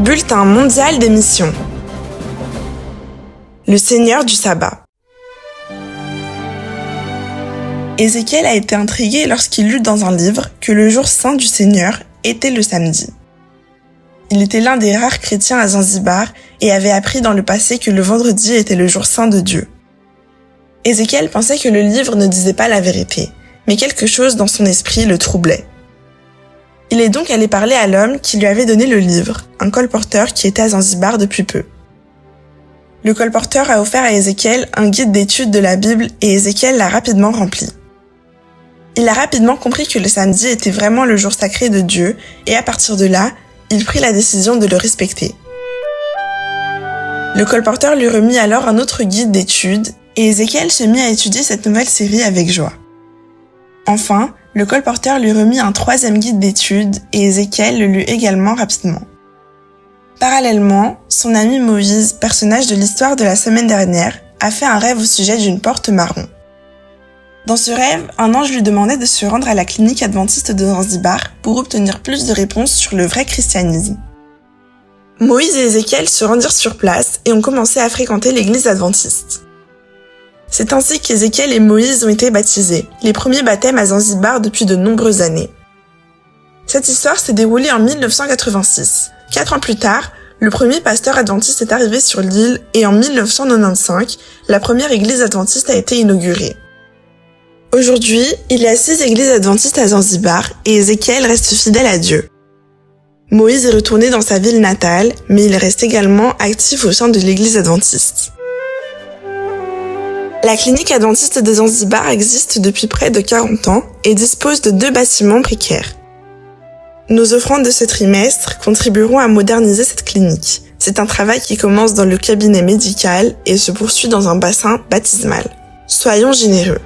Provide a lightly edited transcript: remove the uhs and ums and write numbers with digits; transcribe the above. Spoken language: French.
Bulletin mondial des missions. Le Seigneur du sabbat. Ézéchiel a été intrigué lorsqu'il lut dans un livre que le jour saint du Seigneur était le samedi. Il était l'un des rares chrétiens à Zanzibar et avait appris dans le passé que le vendredi était le jour saint de Dieu. Ézéchiel pensait que le livre ne disait pas la vérité, mais quelque chose dans son esprit le troublait. Il est donc allé parler à l'homme qui lui avait donné le livre, un colporteur qui était à Zanzibar depuis peu. Le colporteur a offert à Ézéchiel un guide d'études de la Bible et Ézéchiel l'a rapidement rempli. Il a rapidement compris que le samedi était vraiment le jour sacré de Dieu et à partir de là, il prit la décision de le respecter. Le colporteur lui remit alors un autre guide d'études et Ézéchiel se mit à étudier cette nouvelle série avec joie. Enfin, le colporteur lui remit un troisième guide d'études et Ézéchiel le lut également rapidement. Parallèlement, son ami Moïse, personnage de l'histoire de la semaine dernière, a fait un rêve au sujet d'une porte marron. Dans ce rêve, un ange lui demandait de se rendre à la clinique adventiste de Zanzibar pour obtenir plus de réponses sur le vrai christianisme. Moïse et Ézéchiel se rendirent sur place et ont commencé à fréquenter l'église adventiste. C'est ainsi qu'Ézéchiel et Moïse ont été baptisés, les premiers baptêmes à Zanzibar depuis de nombreuses années. Cette histoire s'est déroulée en 1986. 4 ans plus tard, le premier pasteur adventiste est arrivé sur l'île et en 1995, la première église adventiste a été inaugurée. Aujourd'hui, il y a 6 églises adventistes à Zanzibar et Ézéchiel reste fidèle à Dieu. Moïse est retourné dans sa ville natale, mais il reste également actif au sein de l'église adventiste. La clinique adventiste de Zanzibar existe depuis près de 40 ans et dispose de 2 bâtiments précaires. Nos offrandes de ce trimestre contribueront à moderniser cette clinique. C'est un travail qui commence dans le cabinet médical et se poursuit dans un bassin baptismal. Soyons généreux.